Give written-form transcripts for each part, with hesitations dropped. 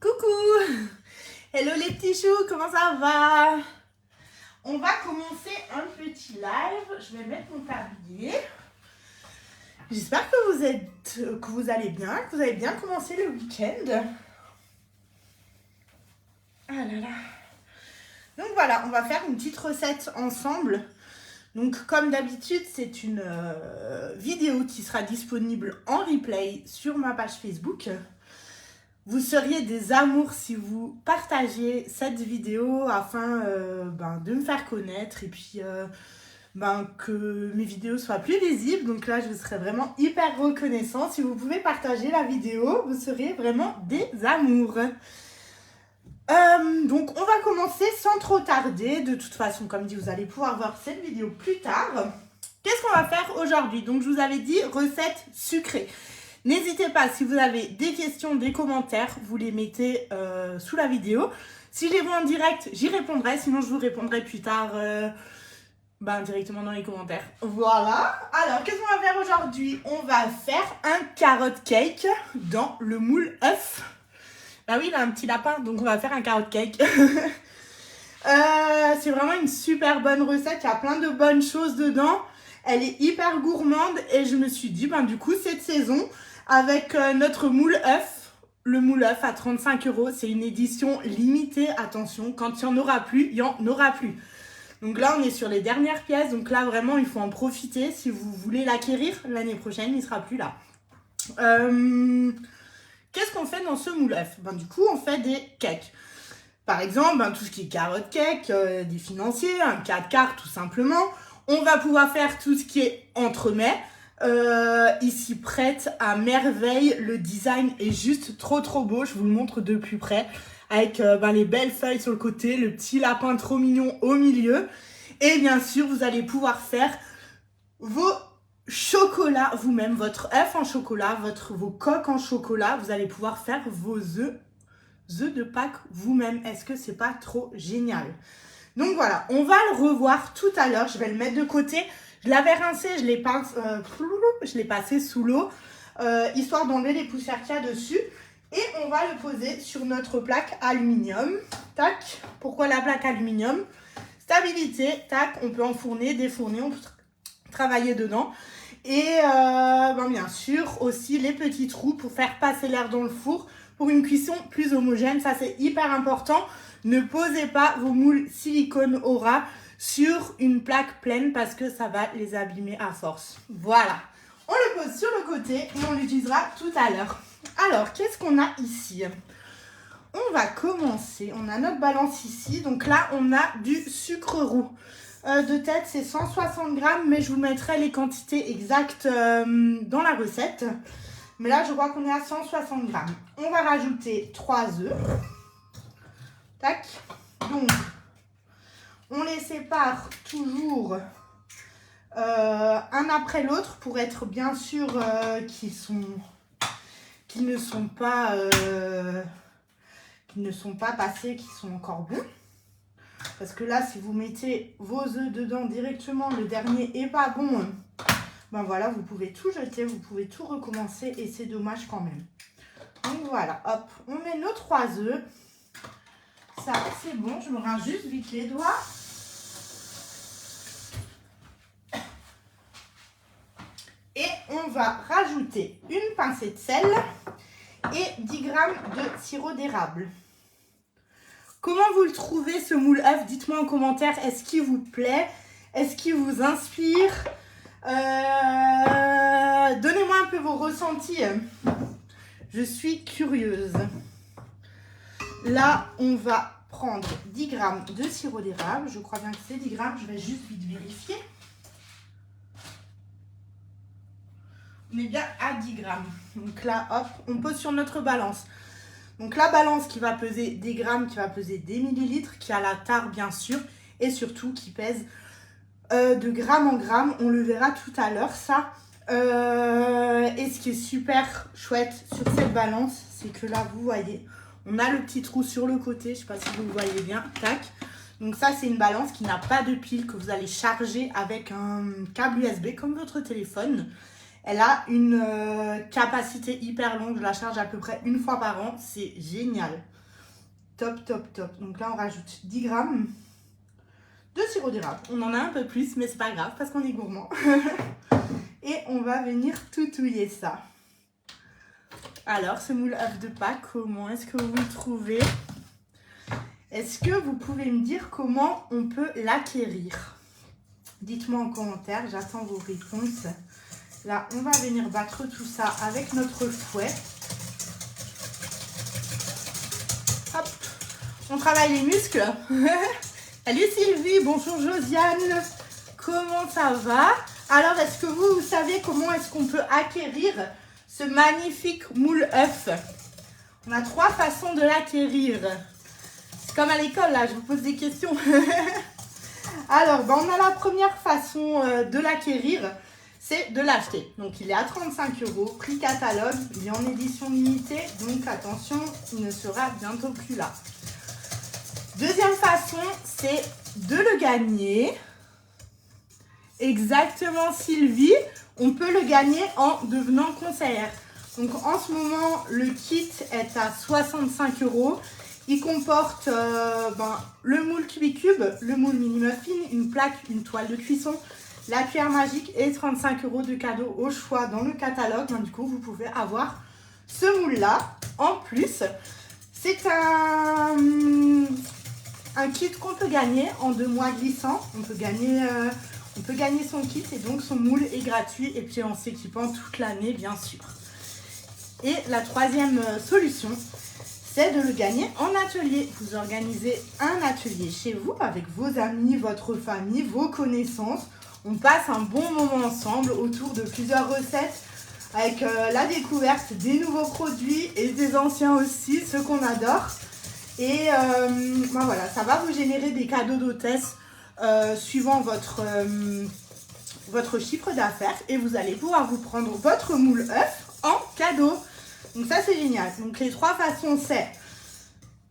Coucou! Hello les petits choux, comment ça va? On va commencer un petit live. Je vais mettre mon tablier. J'espère que vous allez bien, que vous avez bien commencé le week-end. Ah là là. Donc voilà, on va faire une petite recette ensemble. Donc comme d'habitude, c'est une vidéo qui sera disponible en replay sur ma page Facebook. Vous seriez des amours si vous partagiez cette vidéo afin de me faire connaître et puis que mes vidéos soient plus visibles. Donc là, je vous serais vraiment hyper reconnaissant. Si vous pouvez partager la vidéo, vous seriez vraiment des amours. Donc on va commencer sans trop tarder. De toute façon, comme dit, vous allez pouvoir voir cette vidéo plus tard. Qu'est-ce qu'on va faire aujourd'hui? Donc je vous avais dit recette sucrée. N'hésitez pas, si vous avez des questions, des commentaires, vous les mettez sous la vidéo. Si je les vois en direct, j'y répondrai. Sinon, je vous répondrai plus tard directement dans les commentaires. Voilà. Alors, qu'est-ce qu'on va faire aujourd'hui? On va faire un carrot cake dans le moule œuf. Bah oui, il a un petit lapin, donc on va faire un carrot cake. C'est vraiment une super bonne recette. Il y a plein de bonnes choses dedans. Elle est hyper gourmande et je me suis dit, du coup, cette saison, avec notre moule œuf, le moule œuf à 35 €, c'est une édition limitée. Attention, quand il n'y en aura plus, il n'y en aura plus. Donc là, on est sur les dernières pièces. Donc là, vraiment, il faut en profiter. Si vous voulez l'acquérir l'année prochaine, il ne sera plus là. Qu'est-ce qu'on fait dans ce moule œuf? Du coup, on fait des cakes. Par exemple, tout ce qui est carrot cake, des financiers, un 4 quarts tout simplement. On va pouvoir faire tout ce qui est entremets. Ici, prête à merveille. Le design est juste trop beau. Je vous le montre de plus près. Avec les belles feuilles sur le côté, le petit lapin trop mignon au milieu. Et bien sûr, vous allez pouvoir faire vos chocolats vous-même, votre œuf en chocolat, vos coques en chocolat. Vous allez pouvoir faire vos œufs de Pâques vous-même. Est-ce que c'est pas trop génial? Donc voilà, on va le revoir tout à l'heure. Je vais le mettre de côté. Je l'avais rincé, je l'ai passé sous l'eau, histoire d'enlever les poussières qu'il y a dessus. Et on va le poser sur notre plaque aluminium. Tac. Pourquoi la plaque aluminium? Stabilité. Tac. On peut enfourner, défourner, on peut travailler dedans. Et bien sûr, aussi les petits trous pour faire passer l'air dans le four pour une cuisson plus homogène. Ça, c'est hyper important. Ne posez pas vos moules silicone Aura sur une plaque pleine parce que ça va les abîmer à force. Voilà. On le pose sur le côté et on l'utilisera tout à l'heure. Alors, qu'est-ce qu'on a ici? On va commencer. On a notre balance ici. Donc là, on a du sucre roux. De tête, c'est 160 grammes, mais je vous mettrai les quantités exactes dans la recette. Mais là, je crois qu'on est à 160 grammes. On va rajouter 3 œufs. Tac. Donc, on les sépare toujours un après l'autre pour être bien sûr qu'ils ne sont pas passés, qu'ils sont encore bons. Parce que là, si vous mettez vos œufs dedans directement, le dernier est pas bon. Voilà, vous pouvez tout jeter, vous pouvez tout recommencer et c'est dommage quand même. Donc voilà, hop, on met nos 3 œufs. Ça, c'est bon, je me rince juste vite les doigts. Et on va rajouter une pincée de sel et 10 g de sirop d'érable. Comment vous le trouvez ce moule œuf? Dites-moi en commentaire, est-ce qu'il vous plaît? Est-ce qu'il vous inspire? Donnez-moi un peu vos ressentis. Je suis curieuse. Là, on va prendre 10 g de sirop d'érable. Je crois bien que c'est 10 g. Je vais juste vite vérifier. On est bien à 10 g. Donc là, hop, on pose sur notre balance. Donc la balance qui va peser des grammes, qui va peser des millilitres, qui a la tare bien sûr, et surtout qui pèse de gramme en gramme. On le verra tout à l'heure, ça. Et ce qui est super chouette sur cette balance, c'est que là, vous voyez, on a le petit trou sur le côté. Je ne sais pas si vous le voyez bien. Tac. Donc ça, c'est une balance qui n'a pas de pile, que vous allez charger avec un câble USB comme votre téléphone. Elle a une capacité hyper longue. Je la charge à peu près une fois par an. C'est génial. Top, top, top. Donc là, on rajoute 10 grammes de sirop d'érable. On en a un peu plus, mais c'est pas grave parce qu'on est gourmand. Et on va venir toutouiller ça. Alors, ce moule œuf de Pâques, comment est-ce que vous le trouvez? Est-ce que vous pouvez me dire comment on peut l'acquérir? Dites-moi en commentaire, j'attends vos réponses. Là, on va venir battre tout ça avec notre fouet. Hop, on travaille les muscles. Salut Sylvie, bonjour Josiane. Comment ça va? Alors, est-ce que vous savez comment est-ce qu'on peut acquérir ce magnifique moule œuf? On a 3 façons de l'acquérir. C'est comme à l'école, là, je vous pose des questions. Alors, on a la première façon de l'acquérir. C'est de l'acheter. Donc, il est à 35 €, prix catalogue. Il est en édition limitée. Donc, attention, il ne sera bientôt plus là. Deuxième façon, c'est de le gagner. Exactement, Sylvie. On peut le gagner en devenant conseillère. Donc, en ce moment, le kit est à 65 €. Il comporte le moule Cubicube, le moule mini muffin, une plaque, une toile de cuisson, la cuillère magique et 35 € de cadeaux au choix dans le catalogue. Donc, du coup, vous pouvez avoir ce moule-là. En plus, c'est un kit qu'on peut gagner en 2 mois glissants. On peut gagner son kit et donc son moule est gratuit et puis en s'équipant toute l'année, bien sûr. Et la troisième solution, c'est de le gagner en atelier. Vous organisez un atelier chez vous avec vos amis, votre famille, vos connaissances. On passe un bon moment ensemble autour de plusieurs recettes avec la découverte des nouveaux produits et des anciens aussi, ceux qu'on adore. Et voilà, ça va vous générer des cadeaux d'hôtesse suivant votre chiffre d'affaires et vous allez pouvoir vous prendre votre moule œuf en cadeau. Donc ça, c'est génial. Donc les 3 façons, c'est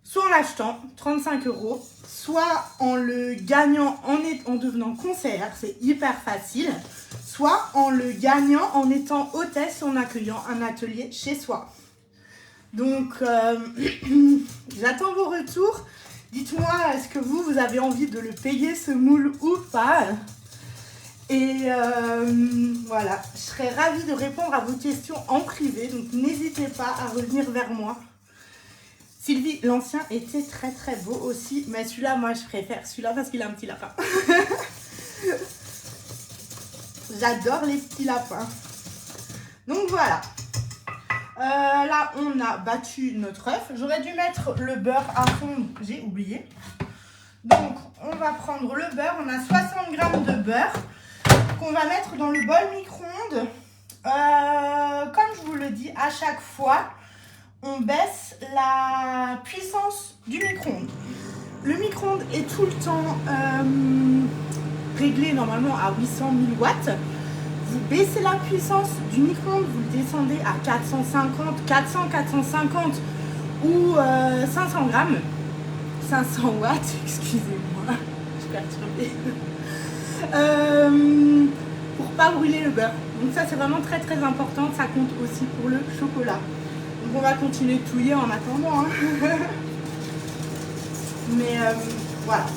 soit en l'achetant, 35 €, soit en le gagnant en devenant conseillère, c'est hyper facile, soit en le gagnant en étant hôtesse, en accueillant un atelier chez soi. Donc, j'attends vos retours. Dites-moi, est-ce que vous avez envie de le payer ce moule ou pas? Et voilà, je serais ravie de répondre à vos questions en privé, donc n'hésitez pas à revenir vers moi. Sylvie, l'ancien était très très beau aussi, mais celui-là, moi je préfère celui-là parce qu'il a un petit lapin. J'adore les petits lapins. Donc voilà. Là, on a battu notre œuf. J'aurais dû mettre le beurre à fond, j'ai oublié. Donc, on va prendre le beurre. On a 60 g de beurre qu'on va mettre dans le bol micro-ondes. Comme je vous le dis à chaque fois, on baisse la puissance du micro-ondes. Le micro-ondes est tout le temps réglé normalement à 800 000 watts. Vous baissez la puissance du micro-ondes, vous le descendez à 450, 400, 450 ou 500 grammes. 500 watts, excusez-moi, je suis perturbée. Pour pas brûler le beurre. Donc ça, c'est vraiment très très important. Ça compte aussi pour le chocolat. Donc on va continuer de touiller en attendant. Hein. Mais voilà.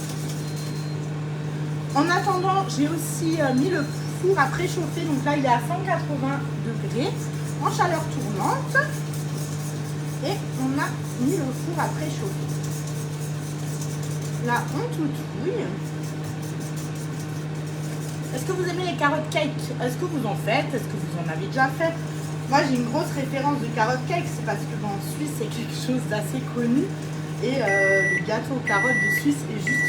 En attendant, j'ai aussi mis le four à préchauffer. Donc là, il est à 180 degrés en chaleur tournante. Et on a mis le four à préchauffer. Là, on toutouille. Est-ce que vous aimez les carottes cake? Est-ce que vous en faites? Est-ce que vous en avez déjà fait? Moi, j'ai une grosse référence de carottes cake. C'est parce que en Suisse, c'est quelque chose d'assez connu. Et le gâteau aux carottes de Suisse est juste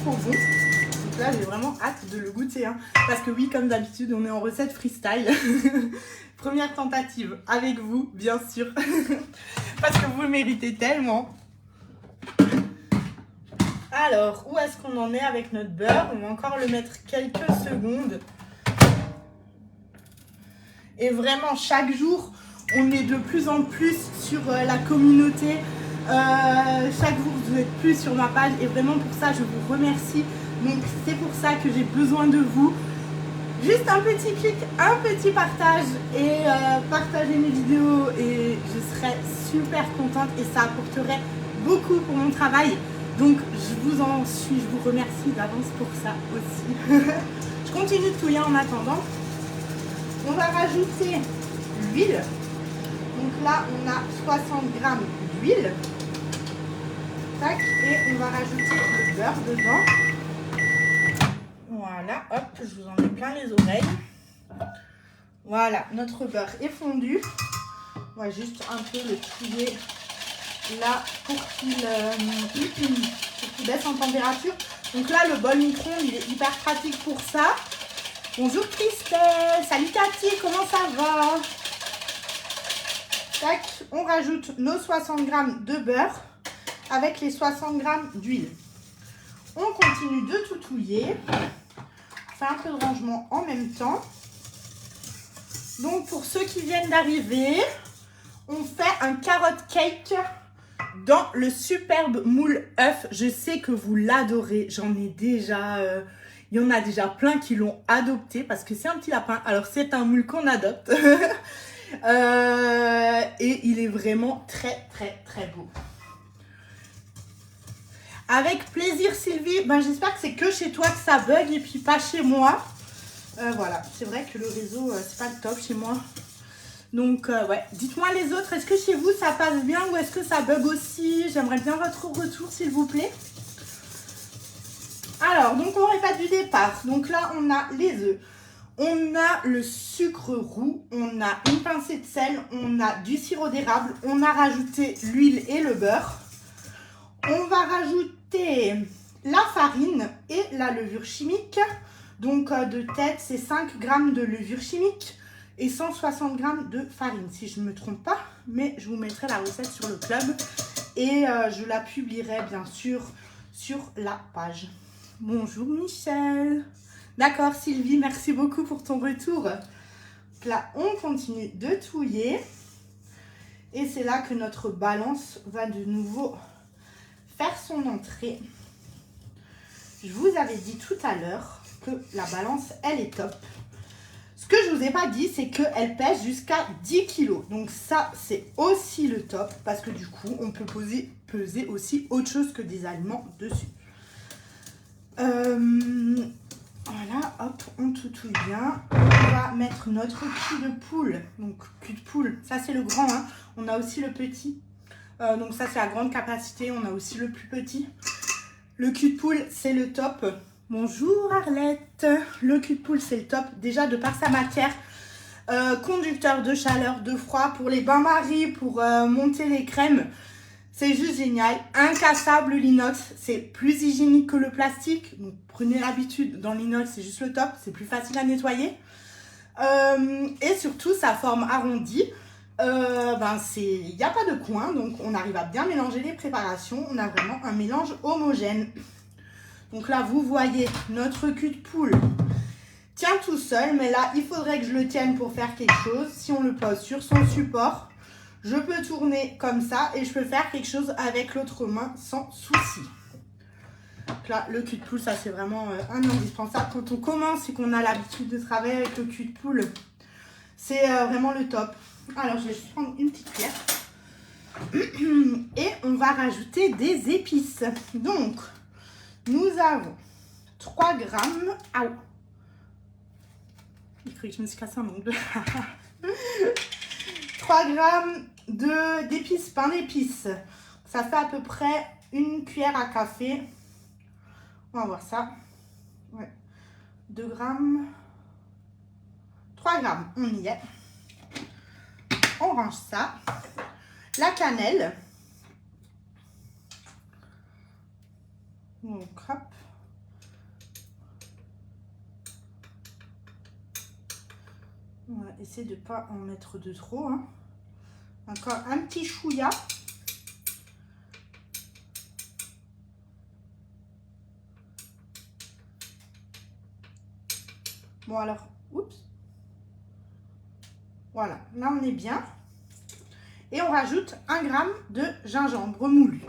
trop bon. Donc là, j'ai vraiment hâte de le goûter. Hein. Parce que oui, comme d'habitude, on est en recette freestyle. Première tentative avec vous, bien sûr. Parce que vous le méritez tellement. Alors, où est-ce qu'on en est avec notre beurre? On va encore le mettre quelques secondes. Et vraiment, chaque jour, on est de plus en plus sur la communauté. Chaque jour, vous êtes plus sur ma page. Et vraiment, pour ça, je vous remercie. Donc, c'est pour ça que j'ai besoin de vous. Juste un petit clic, un petit partage et partagez mes vidéos et je serais super contente et ça apporterait beaucoup pour mon travail. Donc je vous remercie d'avance pour ça aussi. Je continue de touiller en attendant. On va rajouter l'huile. Donc là on a 60 g d'huile. Tac, et on va rajouter le beurre dedans. Voilà, hop, je vous en mets plein les oreilles. Voilà, notre beurre est fondu. On va juste un peu le touiller là pour qu'il baisse en température. Donc là, le bol micro-ondes, il est hyper pratique pour ça. Bonjour Christelle, salut Cathy, comment ça va? Tac, on rajoute nos 60 g de beurre avec les 60 g d'huile. On continue de tout touiller. On fait un peu de rangement en même temps. Donc pour ceux qui viennent d'arriver, on fait un carrot cake dans le superbe moule œuf. Je sais que vous l'adorez. J'en ai déjà... il y en a déjà plein qui l'ont adopté parce que c'est un petit lapin. Alors c'est un moule qu'on adopte. Et il est vraiment très très très beau. Avec plaisir Sylvie. Ben, j'espère que c'est que chez toi que ça bug et puis pas chez moi. Voilà, c'est vrai que le réseau, c'est pas le top chez moi. Donc, ouais, dites-moi les autres, est-ce que chez vous ça passe bien ou est-ce que ça bug aussi? J'aimerais bien votre retour, s'il vous plaît. Alors, donc on répète du départ. Donc là, on a les œufs, on a le sucre roux, on a une pincée de sel, on a du sirop d'érable, on a rajouté l'huile et le beurre. On va rajouter la farine et la levure chimique. Donc, de tête, c'est 5 g de levure chimique et 160 g de farine, si je ne me trompe pas. Mais je vous mettrai la recette sur le club et je la publierai bien sûr sur la page. Bonjour Michel. D'accord Sylvie, merci beaucoup pour ton retour. Donc là, on continue de touiller. Et c'est là que notre balance va de nouveau faire son entrée. Je vous avais dit tout à l'heure que la balance, elle est top. Ce que je vous ai pas dit, c'est qu'elle pèse jusqu'à 10 kg. Donc ça, c'est aussi le top parce que du coup, on peut peser aussi autre chose que des aliments dessus. Voilà, hop, on tout touille bien. On va mettre notre cul de poule. Donc, cul de poule, ça c'est le grand. Hein. On a aussi le petit. Donc ça, c'est la grande capacité. On a aussi le plus petit. Le cul de poule, c'est le top. Bonjour Arlette. Le cul de poule, c'est le top. Déjà, de par sa matière, conducteur de chaleur, de froid, pour les bains-maries, pour monter les crèmes. C'est juste génial. Incassable l'inox. C'est plus hygiénique que le plastique. Donc, prenez l'habitude. Dans l'inox, c'est juste le top. C'est plus facile à nettoyer. Et surtout, sa forme arrondie. Il n'y a pas de coin. Donc, on arrive à bien mélanger les préparations. On a vraiment un mélange homogène. Donc là, vous voyez, notre cul de poule tient tout seul. Mais là, il faudrait que je le tienne pour faire quelque chose. Si on le pose sur son support, je peux tourner comme ça et je peux faire quelque chose avec l'autre main sans souci. Donc là, le cul de poule, ça c'est vraiment un indispensable. Quand on commence et qu'on a l'habitude de travailler avec le cul de poule, c'est vraiment le top. Alors, je vais juste prendre une petite cuillère. Et on va rajouter des épices. Donc, nous avons 3 grammes. Ah, il croyait que je me suis cassé un ongle. 3 grammes d'épices, pain d'épices. Ça fait à peu près une cuillère à café. On va voir ça. Ouais. 2 grammes. 3 grammes, on y est. On range ça. La cannelle. Donc, hop. On va essayer de ne pas en mettre de trop. Hein. Encore un petit chouïa. Bon alors, oups. Voilà, là on est bien. Et on rajoute 1 g de gingembre moulu.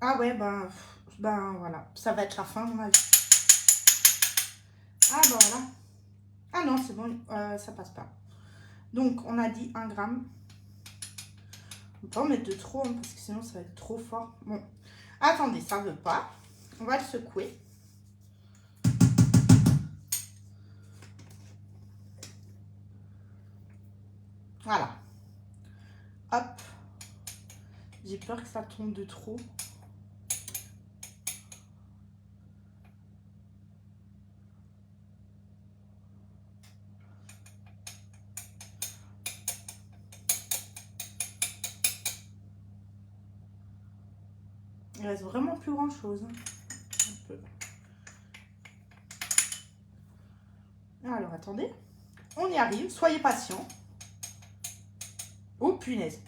Ah ouais, ben, ben voilà, ça va être la fin, à mon avis. Ah, ben voilà. Ah non, c'est bon, ça passe pas. Donc, on a dit 1 gramme. On peut pas en mettre de trop, hein, parce que sinon, ça va être trop fort. Bon, attendez, ça veut pas. On va le secouer. Voilà. Hop. J'ai peur que ça tombe de trop. Il reste vraiment plus grand chose. Un peu. Alors, attendez. On y arrive. Soyez patients. Oh, punaise.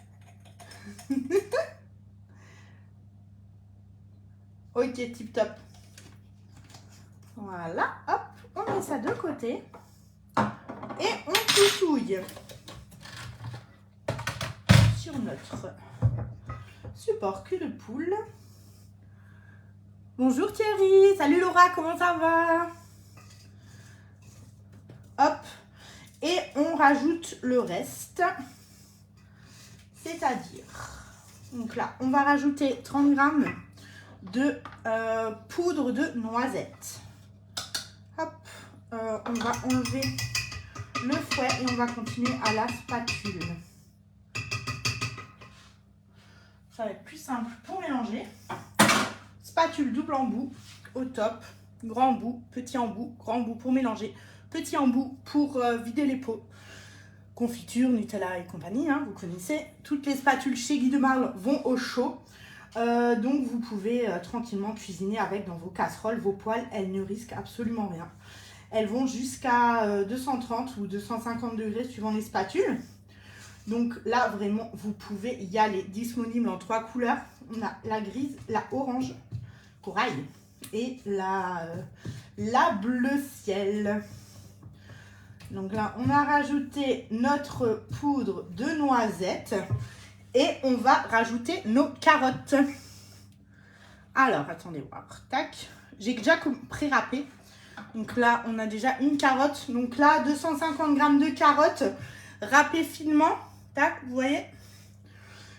Ok, tip top. Voilà. Hop. On met ça de côté. Et on toutouille sur notre support cul de poule. Bonjour Thierry. Salut Laura, comment ça va? Hop. Et on rajoute le reste. C'est-à-dire, donc là, on va rajouter 30 grammes de poudre de noisette. Hop. On va enlever le fouet et on va continuer à la spatule. Ça va être plus simple pour mélanger. Spatule double embout au top. Grand embout, petit embout, grand embout pour mélanger. Petit embout pour vider les pots. Confiture, Nutella et compagnie, hein, vous connaissez. Toutes les spatules chez Guy de Marle vont au chaud. Donc vous pouvez tranquillement cuisiner avec dans vos casseroles. Vos poêles, elles ne risquent absolument rien. Elles vont jusqu'à 230 ou 250 degrés suivant les spatules. Donc là, vraiment, vous pouvez y aller. Disponible en 3 couleurs. On a la grise, la orange, corail et la bleu ciel. Donc là, on a rajouté notre poudre de noisette et on va rajouter nos carottes. Alors, attendez voir. Tac. J'ai déjà pré-râpé. Donc là, on a déjà une carotte. Donc là, 250 grammes de carottes râpées finement. Tac, vous voyez?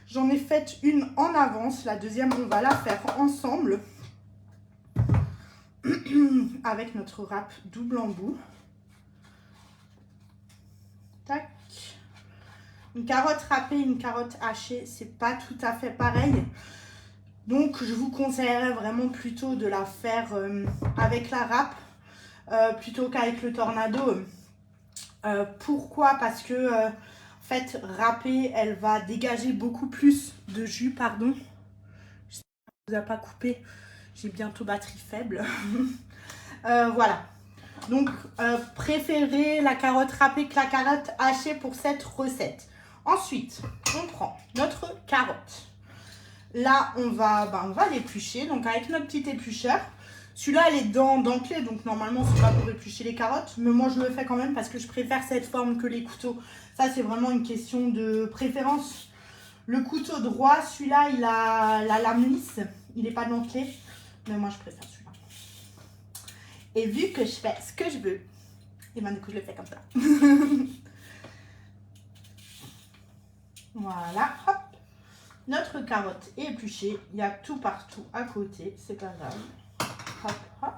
J'en ai fait une en avance. La deuxième, on va la faire ensemble. Avec notre râpe double embout. Tac. Une carotte râpée, une carotte hachée, c'est pas tout à fait pareil. Donc, je vous conseillerais vraiment plutôt de la faire avec la râpe plutôt qu'avec le tornado. Pourquoi? Parce que, en fait, râpée, elle va dégager beaucoup plus de jus, pardon. J'espère que ça ne vous a pas coupé. J'ai bientôt batterie faible. Voilà. Donc, préférez la carotte râpée que la carotte hachée pour cette recette. Ensuite, on prend notre carotte. Là, on va l'éplucher. Donc, avec notre petit éplucheur. Celui-là, elle est dentelée. Donc, normalement, c'est pas pour éplucher les carottes. Mais moi, je le fais quand même parce que je préfère cette forme que les couteaux. Ça, c'est vraiment une question de préférence. Le couteau droit, celui-là, il a la lame lisse. Il n'est pas dentelé. Mais moi, je préfère celui-là. Et vu que je fais ce que je veux, et ben du coup je le fais comme ça. Voilà, hop. Notre carotte est épluchée. Il y a tout partout à côté, c'est pas grave. Hop, hop.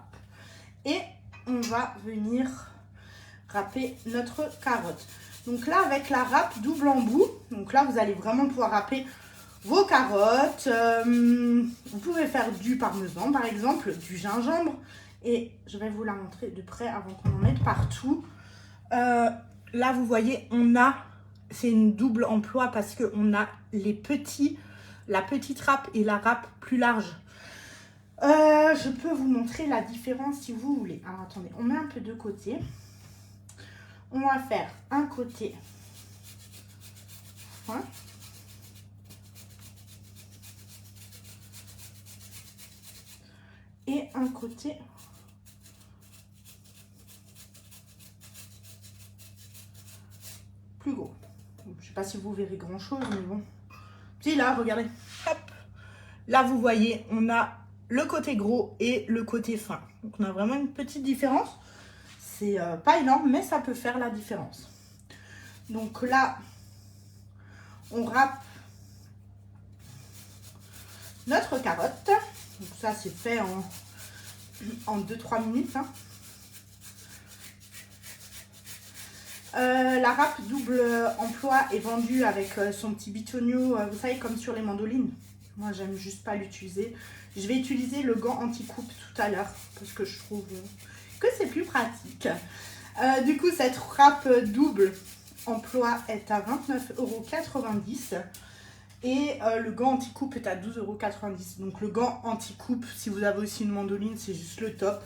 Et on va venir râper notre carotte. Donc là, avec la râpe double embout, donc là vous allez vraiment pouvoir râper vos carottes. Vous pouvez faire du parmesan par exemple, du gingembre. Et je vais vous la montrer de près avant qu'on en mette partout. Là, vous voyez, c'est une double emploi parce qu'on a la petite râpe et la râpe plus large. Je peux vous montrer la différence si vous voulez. Alors, attendez, on met un peu de côté. On va faire un côté fin. Et un côté plus gros. Je sais pas si vous verrez grand chose, mais bon. Si là, regardez. Hop. Là, vous voyez, on a le côté gros et le côté fin. Donc on a vraiment une petite différence. C'est pas énorme, mais ça peut faire la différence. Donc là, on râpe notre carotte. Donc ça, c'est fait en 2-3 minutes. Hein. La râpe double emploi est vendue avec son petit bitonio, vous savez, comme sur les mandolines. Moi, j'aime juste pas l'utiliser. Je vais utiliser le gant anti-coupe tout à l'heure parce que je trouve que c'est plus pratique. Du coup, cette râpe double emploi est à 29,90 € et le gant anti-coupe est à 12,90 €. Donc le gant anti-coupe, si vous avez aussi une mandoline, c'est juste le top.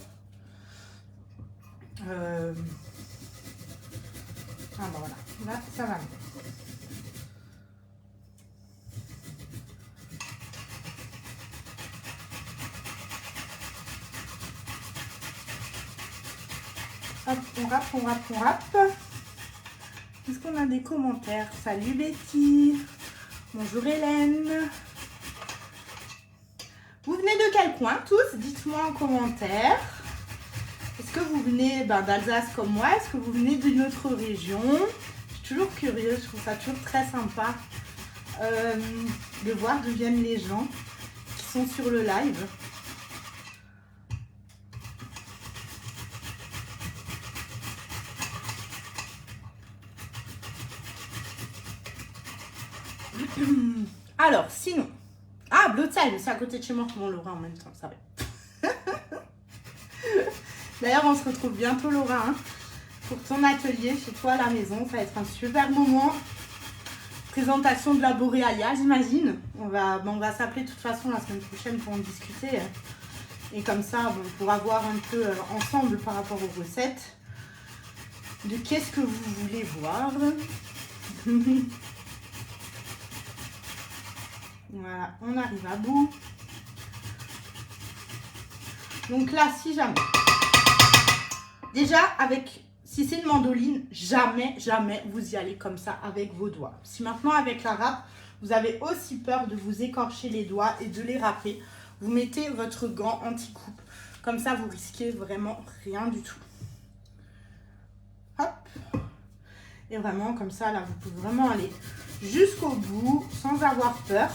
Ah ben voilà, là ça va mieux. Hop, on râpe, on râpe, on râpe. Est-ce qu'on a des commentaires? Salut Betty. Bonjour Hélène. Vous venez de quel coin tous? Dites-moi en commentaire. Est-ce que vous venez d'Alsace comme moi? Est-ce que vous venez d'une autre région? Je suis toujours curieuse, je trouve ça toujours très sympa de voir d'où viennent les gens qui sont sur le live. Alors, sinon... Ah, Blotzheim, c'est à côté de chez moi, comment Laura en même temps, ça va. D'ailleurs, on se retrouve bientôt, Laura, hein, pour ton atelier chez toi à la maison. Ça va être un super moment. Présentation de la Boréalia, j'imagine. On va s'appeler de toute façon la semaine prochaine pour en discuter. Et comme ça, on pourra voir un peu ensemble par rapport aux recettes de qu'est-ce que vous voulez voir. Voilà, on arrive à bout. Donc là, si jamais... Déjà, si c'est une mandoline, jamais vous y allez comme ça avec vos doigts. Si maintenant, avec la râpe, vous avez aussi peur de vous écorcher les doigts et de les râper, vous mettez votre gant anti-coupe. Comme ça, vous risquez vraiment rien du tout. Hop. Et vraiment, comme ça, là, vous pouvez vraiment aller jusqu'au bout sans avoir peur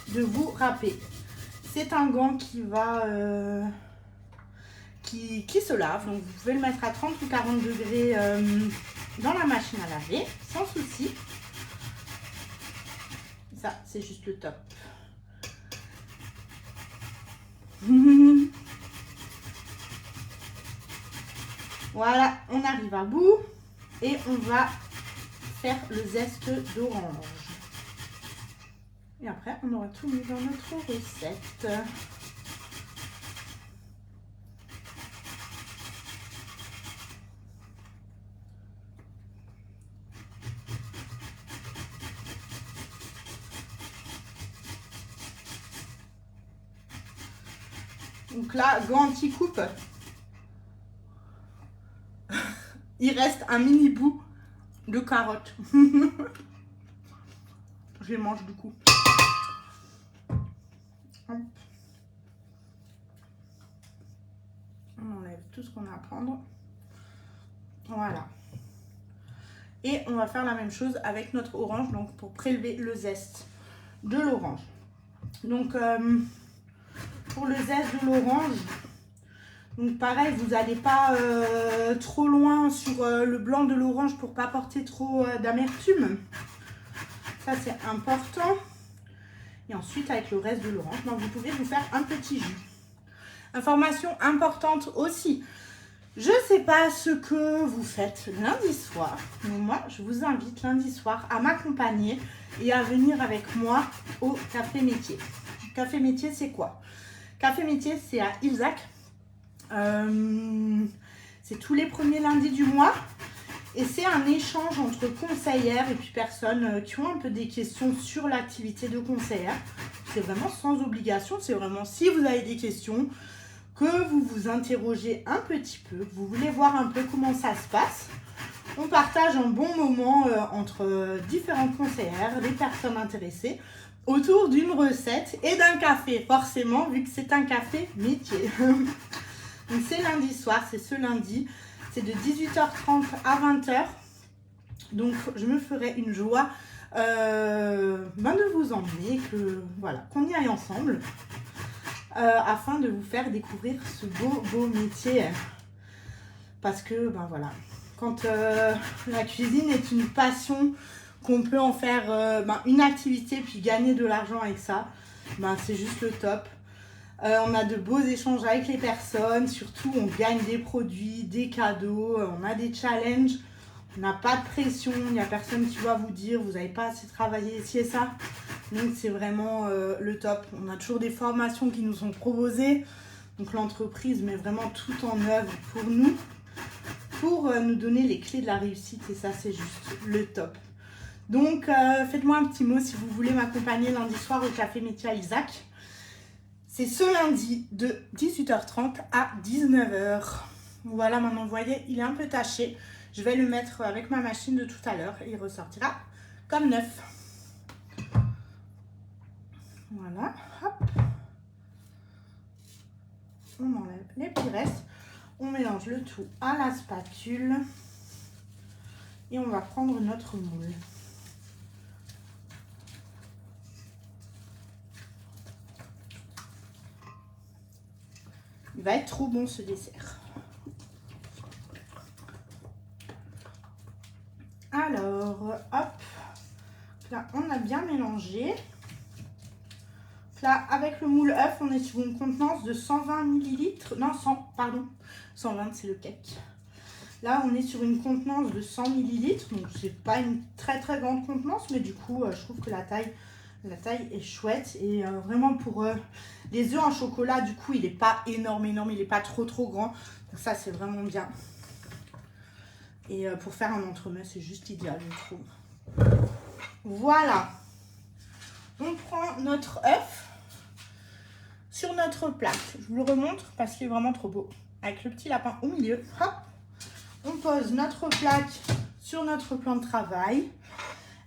de vous râper. C'est un gant qui va... qui se lave, donc vous pouvez le mettre à 30 ou 40 degrés dans la machine à laver, sans souci. Ça, c'est juste le top. Voilà, on arrive à bout et on va faire le zeste d'orange. Et après, on aura tout mis dans notre recette. Donc là, gant anti-coupe, il reste un mini bout de carotte. Je les mange du coup. Hop. On enlève tout ce qu'on a à prendre. Voilà. Et on va faire la même chose avec notre orange, donc pour prélever le zeste de l'orange. Donc, pour le zeste de l'orange, donc pareil, vous n'allez pas trop loin sur le blanc de l'orange pour pas porter trop d'amertume. Ça, c'est important. Et ensuite, avec le reste de l'orange, vous pouvez vous faire un petit jus. Information importante aussi. Je ne sais pas ce que vous faites lundi soir, mais moi, je vous invite lundi soir à m'accompagner et à venir avec moi au Café Métier. Café Métier, c'est quoi? Café Métier, c'est à Ilzac. C'est tous les premiers lundis du mois. Et c'est un échange entre conseillères et puis personnes qui ont un peu des questions sur l'activité de conseillère. C'est vraiment sans obligation. C'est vraiment si vous avez des questions, que vous vous interrogez un petit peu, que vous voulez voir un peu comment ça se passe, On partage un bon moment entre différentes conseillères, des personnes intéressées, autour d'une recette et d'un café, forcément, vu que c'est un café métier. Donc c'est lundi soir, c'est ce lundi, c'est de 18h30 à 20h. Donc je me ferai une joie de vous emmener, qu'on y aille ensemble, afin de vous faire découvrir ce beau métier. Parce que, voilà, quand la cuisine est une passion, qu'on peut en faire une activité puis gagner de l'argent avec ça, c'est juste le top. On a de beaux échanges avec les personnes, surtout on gagne des produits, des cadeaux, on a des challenges, on n'a pas de pression, il n'y a personne qui va vous dire vous n'avez pas assez travaillé ci et ça. Donc c'est vraiment le top. On a toujours des formations qui nous sont proposées, donc l'entreprise met vraiment tout en œuvre pour nous, pour nous donner les clés de la réussite, et ça c'est juste le top. Donc faites-moi un petit mot si vous voulez m'accompagner lundi soir au Café Métier à Isaac. C'est ce lundi de 18h30 à 19h. Voilà, maintenant vous voyez, il est un peu taché. Je vais le mettre avec ma machine de tout à l'heure et il ressortira comme neuf. Voilà, hop. On enlève les petits restes. On mélange le tout à la spatule. Et on va prendre notre moule. Il va être trop bon ce dessert. Alors, hop. Là, on a bien mélangé. Là, avec le moule œuf, on est sur une contenance de 120 ml. Non, 100, pardon. 120, c'est le cake. Là, on est sur une contenance de 100 ml. Donc, c'est pas une très très grande contenance. Mais du coup, je trouve que la taille est chouette. Et vraiment pour les œufs en chocolat, du coup, il n'est pas énorme. Il n'est pas trop grand. Donc ça, c'est vraiment bien. Et pour faire un entremets, c'est juste idéal, je trouve. Voilà. On prend notre œuf sur notre plaque. Je vous le remontre parce qu'il est vraiment trop beau. Avec le petit lapin au milieu. Hop. On pose notre plaque sur notre plan de travail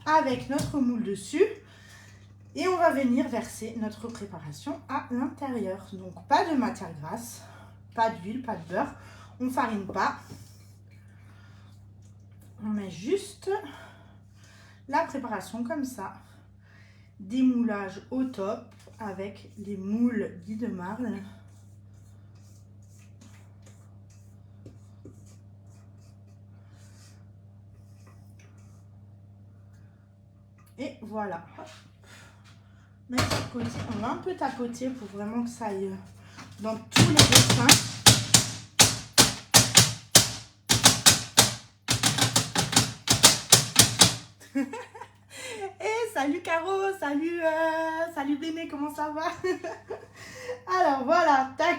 avec notre moule dessus. Et on va venir verser notre préparation à l'intérieur. Donc pas de matière grasse, pas d'huile, pas de beurre. On ne farine pas. On met juste la préparation comme ça. Démoulage au top avec les moules Guy de Marle. Et voilà. Mettre sur côté, on va un peu tapoter pour vraiment que ça aille dans tous les dessins. Et salut Caro, salut Béné, comment ça va? Alors voilà, tac.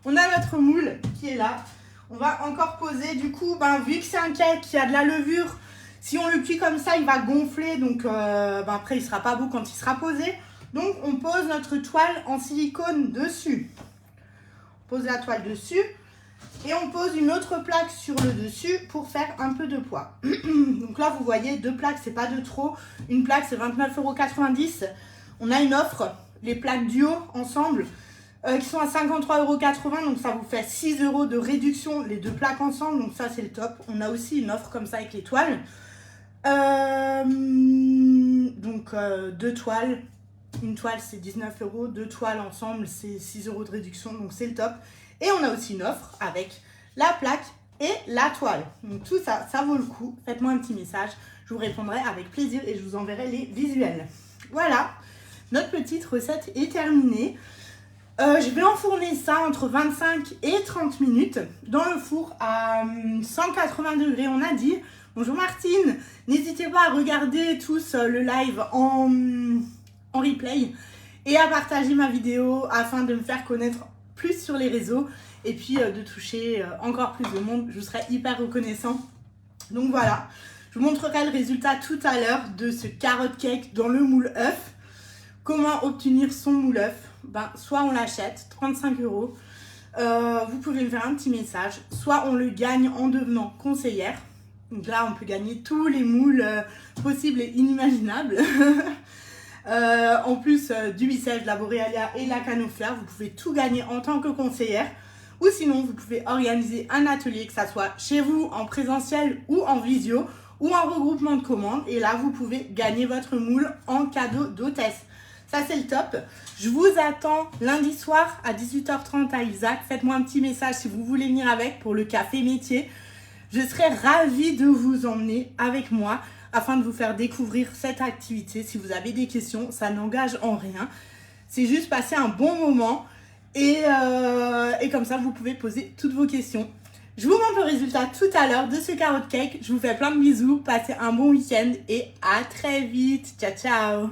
On a notre moule qui est là. On va encore poser, du coup, vu que c'est un cake qui a de la levure, si on le cuit comme ça, il va gonfler. Donc après, il ne sera pas beau quand il sera posé. Donc on pose notre toile en silicone dessus. On pose la toile dessus. Et on pose une autre plaque sur le dessus pour faire un peu de poids. Donc là, vous voyez, 2 plaques, c'est pas de trop. Une plaque, c'est 29,90 €. On a une offre, les plaques duo ensemble, qui sont à 53,80 €. Donc ça vous fait 6 € de réduction, les 2 plaques ensemble. Donc ça, c'est le top. On a aussi une offre comme ça avec les toiles. Donc 2 toiles. Une toile, c'est 19 €. 2 toiles ensemble, c'est 6 € de réduction. Donc c'est le top. Et on a aussi une offre avec la plaque et la toile. Donc tout ça, ça vaut le coup. Faites-moi un petit message. Je vous répondrai avec plaisir et je vous enverrai les visuels. Voilà, notre petite recette est terminée. Je vais enfourner ça entre 25 et 30 minutes dans le four à 180 degrés, on a dit. Bonjour Martine, n'hésitez pas à regarder tous le live en replay et à partager ma vidéo afin de me faire connaître plus sur les réseaux et puis de toucher encore plus de monde. Je vous serai hyper reconnaissant. Donc voilà, je vous montrerai le résultat tout à l'heure de ce carrot cake dans le moule œuf. Comment obtenir son moule œuf? Soit on l'achète, 35 €. Vous pouvez me faire un petit message. Soit on le gagne en devenant conseillère. Donc là, on peut gagner tous les moules possibles et inimaginables. En plus du Bicef, de la Borealia et de la Canofleur, vous pouvez tout gagner en tant que conseillère. Ou sinon, vous pouvez organiser un atelier, que ça soit chez vous, en présentiel ou en visio, ou en regroupement de commandes. Et là, vous pouvez gagner votre moule en cadeau d'hôtesse. Ça, c'est le top. Je vous attends lundi soir à 18h30 à Isaac. Faites-moi un petit message si vous voulez venir avec pour le café métier. Je serai ravie de vous emmener avec moi afin de vous faire découvrir cette activité. Si vous avez des questions, ça n'engage en rien. C'est juste passer un bon moment et comme ça, vous pouvez poser toutes vos questions. Je vous montre le résultat tout à l'heure de ce carrot cake. Je vous fais plein de bisous. Passez un bon week-end et à très vite. Ciao, ciao.